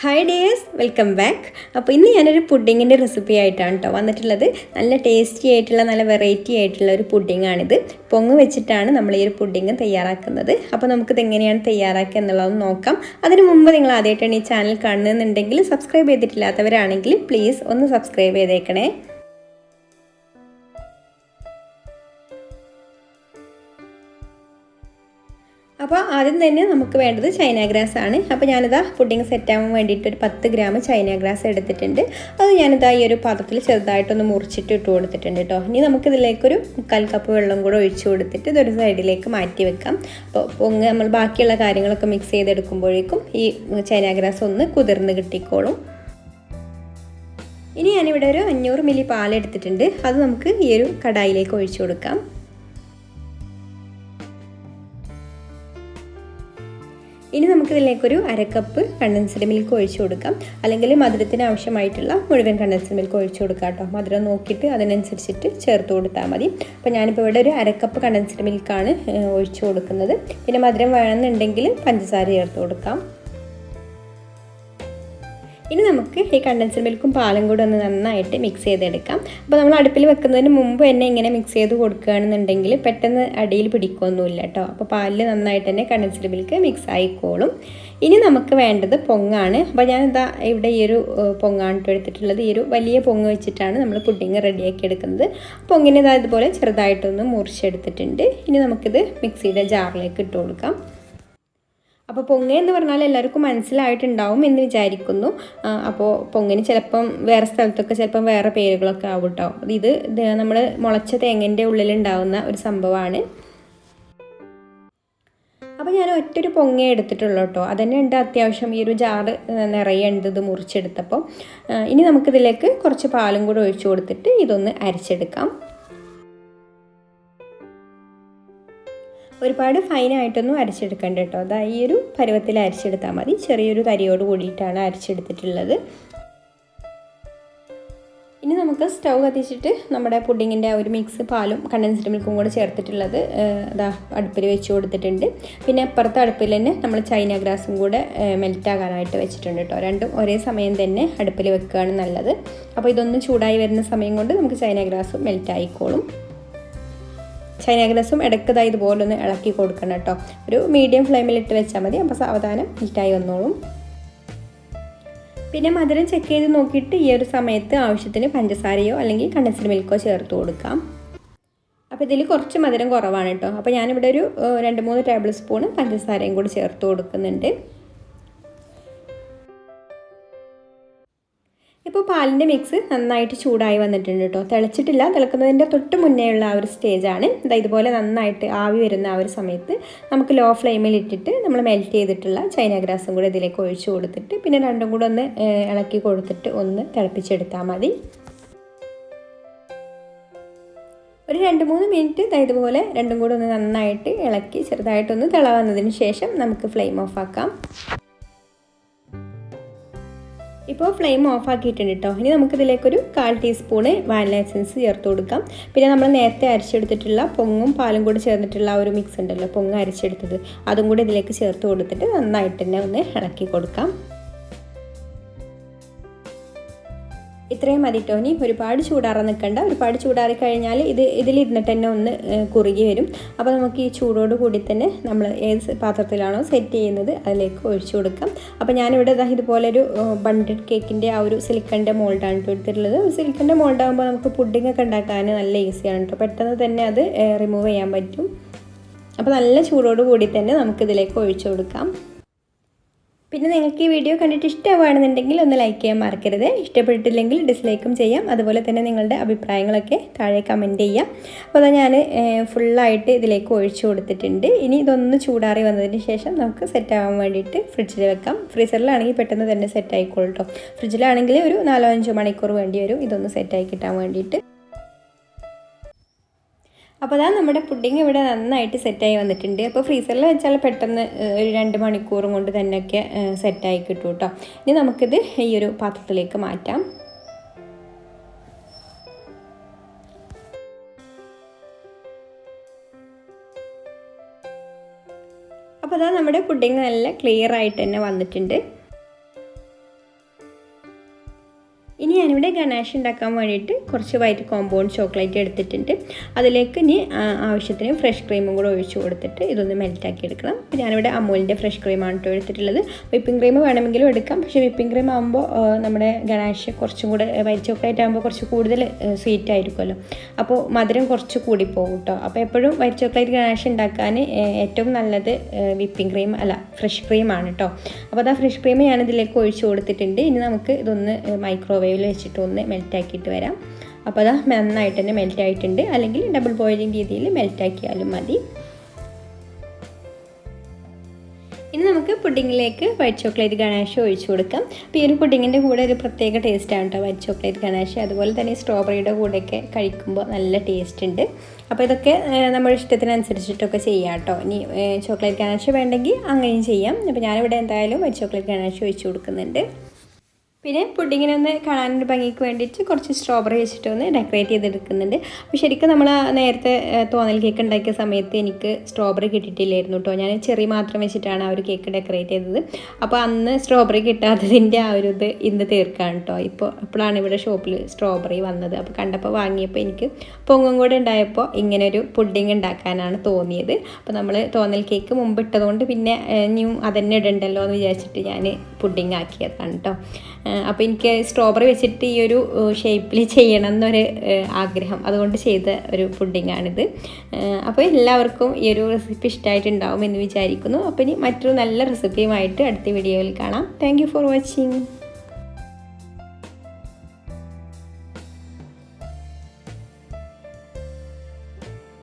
Hi dears, welcome back. അപ്പോൾ ഇന്ന് ഞാനൊരു പുഡിങ്ങിൻ്റെ റെസിപ്പി ആയിട്ടാണ് കേട്ടോ വന്നിട്ടുള്ളത്. നല്ല ടേസ്റ്റി ആയിട്ടുള്ള നല്ല വെറൈറ്റി ആയിട്ടുള്ള ഒരു പുഡിങ്ങാണിത്. പൊങ്ങ് വെച്ചിട്ടാണ് നമ്മൾ ഈ ഒരു പുഡിങ് തയ്യാറാക്കുന്നത്. അപ്പോൾ നമുക്കിത് എങ്ങനെയാണ് തയ്യാറാക്കുക എന്നുള്ളതൊന്ന് നോക്കാം. അതിന് മുമ്പ് നിങ്ങൾ ആദ്യമായിട്ടാണ് ഈ ചാനൽ കാണുന്നുണ്ടെങ്കിൽ സബ്സ്ക്രൈബ് ചെയ്തിട്ടില്ലാത്തവരാണെങ്കിൽ പ്ലീസ് ഒന്ന് സബ്സ്ക്രൈബ് ചെയ്തേക്കണേ. അപ്പോൾ ആദ്യം തന്നെ നമുക്ക് വേണ്ടത് ചൈന ഗ്രാസ് ആണ്. അപ്പോൾ ഞാനിതാ പുഡിങ് സെറ്റാകാൻ വേണ്ടിയിട്ട് ഒരു 10 ഗ്രാം ചൈന ഗ്രാസ് എടുത്തിട്ടുണ്ട്. അത് ഞാനിതാ ഈ ഒരു പാത്രത്തിൽ ചെറുതായിട്ടൊന്ന് മുറിച്ചിട്ട് ഇട്ട് കൊടുത്തിട്ടുണ്ട് കേട്ടോ. ഇനി നമുക്കിതിലേക്കൊരു 1/4 കപ്പ് വെള്ളം കൂടെ ഒഴിച്ചു കൊടുത്തിട്ട് ഇതൊരു സൈഡിലേക്ക് മാറ്റി വെക്കാം. അപ്പോൾ പൊങ്ങ് നമ്മൾ ബാക്കിയുള്ള കാര്യങ്ങളൊക്കെ മിക്സ് ചെയ്തെടുക്കുമ്പോഴേക്കും ഈ ചൈന ഗ്രാസ് ഒന്ന് കുതിർന്ന് കിട്ടിക്കോളും. ഇനി ഞാനിവിടെ ഒരു 500 മില്ലി പാലെടുത്തിട്ടുണ്ട്. അത് നമുക്ക് ഈ ഒരു കടായിലേക്ക് ഒഴിച്ചു കൊടുക്കാം. ഇനി നമുക്കിതിലേക്കൊരു 1/2 കപ്പ് കണ്ടൻസ്ഡ് മിൽക്ക് ഒഴിച്ചു കൊടുക്കാം. അല്ലെങ്കിൽ മധുരത്തിന് ആവശ്യമായിട്ടുള്ള മുഴുവൻ കണ്ടൻസ്ഡ് മിൽക്ക് ഒഴിച്ചു കൊടുക്കാം കേട്ടോ. മധുരം നോക്കിയിട്ട് അതിനനുസരിച്ചിട്ട് ചേർത്ത് കൊടുത്താൽ മതി. അപ്പോൾ ഞാനിപ്പോൾ ഇവിടെ ഒരു 1/2 കപ്പ് കണ്ടൻസ്ഡ് മിൽക്കാണ് ഒഴിച്ചു കൊടുക്കുന്നത്. പിന്നെ മധുരം വേണമെന്നുണ്ടെങ്കിൽ പഞ്ചസാര ചേർത്ത് കൊടുക്കാം. ഇനി നമുക്ക് ഈ കണ്ടൻസ്ഡ് മിൽക്കും പാലും കൂടെ ഒന്ന് നന്നായിട്ട് മിക്സ് ചെയ്തെടുക്കാം. അപ്പോൾ നമ്മൾ അടുപ്പിൽ വെക്കുന്നതിന് മുമ്പ് തന്നെ ഇങ്ങനെ മിക്സ് ചെയ്ത് കൊടുക്കുകയാണെന്നുണ്ടെങ്കിൽ പെട്ടെന്ന് അടിയിൽ പിടിക്കുകയൊന്നുമില്ല കേട്ടോ. അപ്പോൾ പാലിൽ നന്നായിട്ട് തന്നെ കണ്ടൻസ്ഡ് മിൽക്ക് മിക്സ് ആയിക്കോളും. ഇനി നമുക്ക് വേണ്ടത് പൊങ്ങാണ്. അപ്പോൾ ഞാനിതാ ഇവിടെ ഈ ഒരു പൊങ്ങാണ് എടുത്തിട്ടുള്ളത്. ഈ ഒരു വലിയ പൊങ്ങ് വെച്ചിട്ടാണ് നമ്മൾ പുഡിങ് റെഡിയാക്കി എടുക്കുന്നത്. പൊങ്ങിന് ഇതാ ഇതുപോലെ ചെറുതായിട്ടൊന്ന് മുറിച്ചെടുത്തിട്ടുണ്ട്. ഇനി നമുക്കിത് മിക്സിയുടെ ജാറിലേക്ക് ഇട്ട് കൊടുക്കാം. അപ്പോൾ പൊങ്ങ എന്ന് പറഞ്ഞാൽ എല്ലാവർക്കും മനസ്സിലായിട്ടുണ്ടാവും എന്ന് വിചാരിക്കുന്നു. അപ്പോൾ പൊങ്ങിന് ചിലപ്പം വേറെ സ്ഥലത്തൊക്കെ ചിലപ്പം വേറെ പേരുകളൊക്കെ ആവും കേട്ടോ. ഇത് നമ്മൾ മുളച്ച തേങ്ങൻ്റെ ഉള്ളിലുണ്ടാവുന്ന ഒരു സംഭവമാണ്. അപ്പോൾ ഞാൻ ഒറ്റൊരു പൊങ്ങ എടുത്തിട്ടുള്ളൂ കേട്ടോ. അതന്നെ ഉണ്ട് അത്യാവശ്യം ഈ ഒരു ജാറ് നിറയെ ഉണ്ട് ഇത് മുറിച്ചെടുത്തപ്പോൾ. ഇനി നമുക്കിതിലേക്ക് കുറച്ച് പാലും കൂടെ ഒഴിച്ചു കൊടുത്തിട്ട് ഇതൊന്ന് അരച്ചെടുക്കാം. ഒരുപാട് ഫൈനായിട്ടൊന്നും അരച്ചെടുക്കണ്ട കേട്ടോ. അതാ ഈ ഒരു പരുവത്തിൽ അരച്ചെടുത്താൽ മതി. ചെറിയൊരു തരിയോട് കൂടിയിട്ടാണ് അരച്ചെടുത്തിട്ടുള്ളത്. ഇനി നമുക്ക് സ്റ്റൗ കത്തിച്ചിട്ട് നമ്മുടെ പുഡിങ്ങിൻ്റെ ഒരു മിക്സ് പാലും കണ്ടൻസ്ഡ് മിൽക്കും കൂടെ ചേർത്തിട്ടുള്ളത് അതാ അടുപ്പിൽ വെച്ച് കൊടുത്തിട്ടുണ്ട്. പിന്നെ അപ്പുറത്തെ അടുപ്പിൽ തന്നെ നമ്മൾ ചൈന ഗ്രാസും കൂടെ മെൽറ്റാകാനായിട്ട് വെച്ചിട്ടുണ്ട് കേട്ടോ. രണ്ടും ഒരേ സമയം തന്നെ അടുപ്പിൽ വെക്കുകയാണ് നല്ലത്. അപ്പോൾ ഇതൊന്ന് ചൂടായി വരുന്ന സമയം കൊണ്ട് നമുക്ക് ചൈന ഗ്രാസും മെൽറ്റായിക്കോളും. ചൈന ഗ്രാസും ഇടയ്ക്കതായി ഇതുപോലെ ഒന്ന് ഇളക്കി കൊടുക്കണം കേട്ടോ. ഒരു മീഡിയം ഫ്ലെയിമിലിട്ട് വെച്ചാൽ മതി. അപ്പോൾ സാവധാനം ഹീറ്റായി വന്നോളും. പിന്നെ മധുരം ചെക്ക് ചെയ്ത് നോക്കിയിട്ട് ഈ ഒരു സമയത്ത് ആവശ്യത്തിന് പഞ്ചസാരയോ അല്ലെങ്കിൽ കണ്ടൻസ്ഡ് മിൽക്കോ ചേർത്ത് കൊടുക്കാം. അപ്പോൾ ഇതിൽ കുറച്ച് മധുരം കുറവാണ് കേട്ടോ. അപ്പോൾ ഞാനിവിടെ ഒരു 2-3 ടേബിൾ സ്പൂൺ പഞ്ചസാരയും കൂടി ചേർത്ത് കൊടുക്കുന്നുണ്ട്. ഇപ്പോൾ പാലിൻ്റെ മിക്സ് നന്നായിട്ട് ചൂടായി വന്നിട്ടുണ്ട് കേട്ടോ. തിളച്ചിട്ടില്ല, തിളക്കുന്നതിൻ്റെ തൊട്ട് മുന്നേ ഉള്ള ആ ഒരു സ്റ്റേജാണ്. ഇതുപോലെ നന്നായിട്ട് ആവി വരുന്ന ആ ഒരു സമയത്ത് നമുക്ക് ലോ ഫ്ലെയിമിൽ ഇട്ടിട്ട് നമ്മൾ മെൽറ്റ് ചെയ്തിട്ടുള്ള ചൈന ഗ്രാസും കൂടെ ഇതിലേക്ക് ഒഴിച്ചു കൊടുത്തിട്ട് പിന്നെ രണ്ടും കൂടെ ഒന്ന് ഇളക്കി കൊടുത്തിട്ട് ഒന്ന് തിളപ്പിച്ചെടുത്താൽ മതി. ഒരു 2-3 മിനിറ്റ് ഇതുപോലെ രണ്ടും കൂടെ ഒന്ന് നന്നായിട്ട് ഇളക്കി ചെറുതായിട്ടൊന്ന് തിളവന്നതിന് ശേഷം നമുക്ക് ഫ്ലെയിം ഓഫ് ആക്കാം. ഇപ്പോൾ ഫ്ലെയിം ഓഫ് ആക്കിയിട്ടുണ്ട് കേട്ടോ. ഇനി നമുക്കിതിലേക്കൊരു 1/4 ടീസ്പൂണ് വാനില എസൻസ് ചേർത്ത് കൊടുക്കാം. പിന്നെ നമ്മൾ നേരത്തെ അരച്ചെടുത്തിട്ടുള്ള പൊങ്ങും പാലും കൂടി ചേർന്നിട്ടുള്ള ആ ഒരു മിക്സ് ഉണ്ടല്ലോ, പൊങ്ങ് അരച്ചെടുത്തത്, അതും കൂടി ഇതിലേക്ക് ചേർത്ത് കൊടുത്തിട്ട് നന്നായിട്ട് തന്നെ ഒന്ന് ഇളക്കി കൊടുക്കാം. ഇത്രയും മതി കേട്ടോ. ഇനി ഒരുപാട് ചൂടാറാൻ നിൽക്കണ്ട. ഒരുപാട് ചൂടാറി കഴിഞ്ഞാൽ ഇതിലിരുന്നിട്ട് തന്നെ ഒന്ന് കുറുകി വരും. അപ്പോൾ നമുക്ക് ഈ ചൂടോട് കൂടി തന്നെ നമ്മൾ ഏത് പാത്രത്തിലാണോ സെറ്റ് ചെയ്യുന്നത് അതിലേക്ക് ഒഴിച്ചു കൊടുക്കാം. അപ്പോൾ ഞാനിവിടെ ഇതുപോലൊരു ബണ്ടഡ് കേക്കിൻ്റെ ആ ഒരു സിലിക്കൻ്റെ മോൾഡാണ് എടുത്തിട്ടുള്ളത്. സിലിക്കൻ്റെ മോൾഡാകുമ്പോൾ നമുക്ക് പുഡിങ്ങൊക്കെ ഉണ്ടാക്കാൻ നല്ല ഈസിയാണ് കേട്ടോ. പെട്ടെന്ന് തന്നെ അത് റിമൂവ് ചെയ്യാൻ പറ്റും. അപ്പോൾ നല്ല ചൂടോട് കൂടി തന്നെ നമുക്കിതിലേക്ക് ഒഴിച്ചു കൊടുക്കാം. പിന്നെ നിങ്ങൾക്ക് ഈ വീഡിയോ കണ്ടിട്ട് ഇഷ്ടമാണെന്നുണ്ടെങ്കിൽ ഒന്ന് ലൈക്ക് ചെയ്യാൻ മറക്കരുത്. ഇഷ്ടപ്പെട്ടിട്ടില്ലെങ്കിൽ ഡിസ്ലൈക്കും ചെയ്യാം. അതുപോലെ തന്നെ നിങ്ങളുടെ അഭിപ്രായങ്ങളൊക്കെ താഴെ കമൻറ്റ് ചെയ്യാം. അപ്പോൾ അതാ ഞാൻ ഫുള്ളായിട്ട് ഇതിലേക്ക് ഒഴിച്ചു കൊടുത്തിട്ടുണ്ട്. ഇനി ഇതൊന്ന് ചൂടാറി വന്നതിന് ശേഷം നമുക്ക് സെറ്റാകാൻ വേണ്ടിയിട്ട് ഫ്രിഡ്ജിൽ വെക്കാം. ഫ്രീസറിലാണെങ്കിൽ പെട്ടെന്ന് തന്നെ സെറ്റായിക്കോളും കേട്ടോ. ഫ്രിഡ്ജിലാണെങ്കിൽ ഒരു 4-5 മണിക്കൂർ വേണ്ടി വരും ഇതൊന്ന് സെറ്റായി കിട്ടാൻ വേണ്ടിയിട്ട്. അപ്പോൾ അതാ നമ്മുടെ പുഡിങ് ഇവിടെ നന്നായിട്ട് സെറ്റായി വന്നിട്ടുണ്ട്. അപ്പോൾ ഫ്രീസറിൽ വെച്ചാൽ പെട്ടെന്ന് ഒരു 2 മണിക്കൂറും കൊണ്ട് തന്നെയൊക്കെ സെറ്റായി കിട്ടും കേട്ടോ. ഇനി നമുക്കിത് ഈ ഒരു പാത്രത്തിലേക്ക് മാറ്റാം. അപ്പോൾ അതാ നമ്മുടെ പുഡിങ് നല്ല ക്ലിയർ ആയിട്ട് തന്നെ വന്നിട്ടുണ്ട്. ഇനി ഞാനിവിടെ ഗണേഷ് ഉണ്ടാക്കാൻ വേണ്ടിയിട്ട് കുറച്ച് വൈറ്റ് കോമ്പൗണ്ട് ചോക്ലേറ്റ് എടുത്തിട്ടുണ്ട്. അതിലേക്ക് ഇനി ആവശ്യത്തിന് ഫ്രഷ് ക്രീമും കൂടെ ഒഴിച്ച് കൊടുത്തിട്ട് ഇതൊന്ന് മെൽറ്റാക്കി എടുക്കണം. അപ്പോൾ ഞാനിവിടെ അമൂലിൻ്റെ ഫ്രഷ് ക്രീമാണ് കേട്ടോ എടുത്തിട്ടുള്ളത്. വിപ്പിംഗ് ക്രീം വേണമെങ്കിലും എടുക്കാം. പക്ഷേ വിപ്പിംഗ് ക്രീം ആകുമ്പോൾ നമ്മുടെ ഗണേഷ് കുറച്ചും കൂടെ വൈറ്റ് ചോക്ലേറ്റ് ആകുമ്പോൾ കുറച്ച് കൂടുതൽ സ്വീറ്റ് ആയിരിക്കുമല്ലോ, അപ്പോൾ മധുരം കുറച്ച് കൂടിപ്പോകും കേട്ടോ. അപ്പോൾ എപ്പോഴും വൈറ്റ് ചോക്ലേറ്റ് ഗണേഷ് ഉണ്ടാക്കാൻ ഏറ്റവും നല്ലത് വിപ്പിംഗ് ക്രീം അല്ല ഫ്രഷ് ക്രീമാണ് കേട്ടോ. അപ്പോൾ അത് ആ ഫ്രഷ് ക്രീം ഞാനിതിലേക്ക് ഒഴിച്ച് കൊടുത്തിട്ടുണ്ട്. ഇനി നമുക്ക് ഇതൊന്ന് മൈക്രോവേവിൽ വെച്ചിട്ട് ഒന്ന് മെൽറ്റാക്കിയിട്ട് വരാം. അപ്പോൾ അത് നന്നായിട്ട് തന്നെ മെൽറ്റായിട്ടുണ്ട്. അല്ലെങ്കിൽ ഡബിൾ ബോയിലിംഗ് രീതിയിൽ മെൽറ്റാക്കിയാലും മതി. ഇനി നമുക്ക് പുഡിങ്ങിലേക്ക് വൈറ്റ് ചോക്ലേറ്റ് ഗണേഷ് ഒഴിച്ച് കൊടുക്കാം. അപ്പോൾ ഈ ഒരു പുഡിങ്ങിൻ്റെ കൂടെ ഒരു പ്രത്യേക ടേസ്റ്റാണ് കേട്ടോ വൈറ്റ് ചോക്ലേറ്റ് ഗണേഷ്. അതുപോലെ തന്നെ സ്ട്രോബെറിയുടെ കൂടെയൊക്കെ കഴിക്കുമ്പോൾ നല്ല ടേസ്റ്റ് ഉണ്ട്. അപ്പോൾ ഇതൊക്കെ നമ്മുടെ ഇഷ്ടത്തിനനുസരിച്ചിട്ടൊക്കെ ചെയ്യാം കേട്ടോ. ഇനി ചോക്ലേറ്റ് ഗണേഷ് വേണ്ടെങ്കിൽ അങ്ങനെയും ചെയ്യാം. അപ്പോൾ ഞാനിവിടെ എന്തായാലും വൈറ്റ് ചോക്ലേറ്റ് ഗണേഷ് ഒഴിച്ച് കൊടുക്കുന്നുണ്ട്. പിന്നെ പുഡിങ്ങിനൊന്ന് കാണാനൊരു ഭംഗിക്ക് വേണ്ടിയിട്ട് കുറച്ച് സ്ട്രോബെറി വെച്ചിട്ട് ഒന്ന് ഡെക്കറേറ്റ് ചെയ്തെടുക്കുന്നുണ്ട്. അപ്പോൾ ശരിക്കും നമ്മൾ നേരത്തെ തോന്നൽ കേക്ക് ഉണ്ടാക്കിയ സമയത്ത് എനിക്ക് സ്ട്രോബെറി കിട്ടിയിട്ടില്ലായിരുന്നു കേട്ടോ. ഞാൻ ചെറി മാത്രം വെച്ചിട്ടാണ് ആ ഒരു കേക്ക് ഡെക്കറേറ്റ് ചെയ്തത്. അപ്പോൾ അന്ന് സ്ട്രോബെറി കിട്ടാത്തതിൻ്റെ ആ ഒരു ഇത് ഇന്ന് തീർക്കാണ് കേട്ടോ. ഇപ്പോഴാണ് ഇവിടെ ഷോപ്പിൽ സ്ട്രോബെറി വന്നത്. അപ്പോൾ കണ്ടപ്പോൾ വാങ്ങിയപ്പോൾ എനിക്ക് പൊങ്ങും കൂടെ ഉണ്ടായപ്പോൾ ഇങ്ങനൊരു പുഡിങ് ഉണ്ടാക്കാനാണ് തോന്നിയത്. അപ്പോൾ നമ്മൾ തോന്നൽ കേക്ക് മുമ്പ് ഇട്ടതുകൊണ്ട് പിന്നെ ഇനിയും അതന്നെ ഇടണ്ടല്ലോ എന്ന് വിചാരിച്ചിട്ട് ഞാൻ പുഡിങ് ആക്കിയതാണ് കേട്ടോ. അപ്പോൾ എനിക്ക് സ്ട്രോബെറി വെച്ചിട്ട് ഈ ഒരു ഷേപ്പിൽ ചെയ്യണം എന്നൊരു ആഗ്രഹം, അതുകൊണ്ട് ചെയ്ത ഒരു പുഡിങ്ങാണിത്. അപ്പോൾ എല്ലാവർക്കും ഈ ഒരു റെസിപ്പി ഇഷ്ടമായിട്ടുണ്ടാവും എന്ന് വിചാരിക്കുന്നു. അപ്പോൾ ഇനി മറ്റൊരു നല്ല റെസിപ്പിയുമായിട്ട് അടുത്ത വീഡിയോയിൽ കാണാം. Thank you for watching.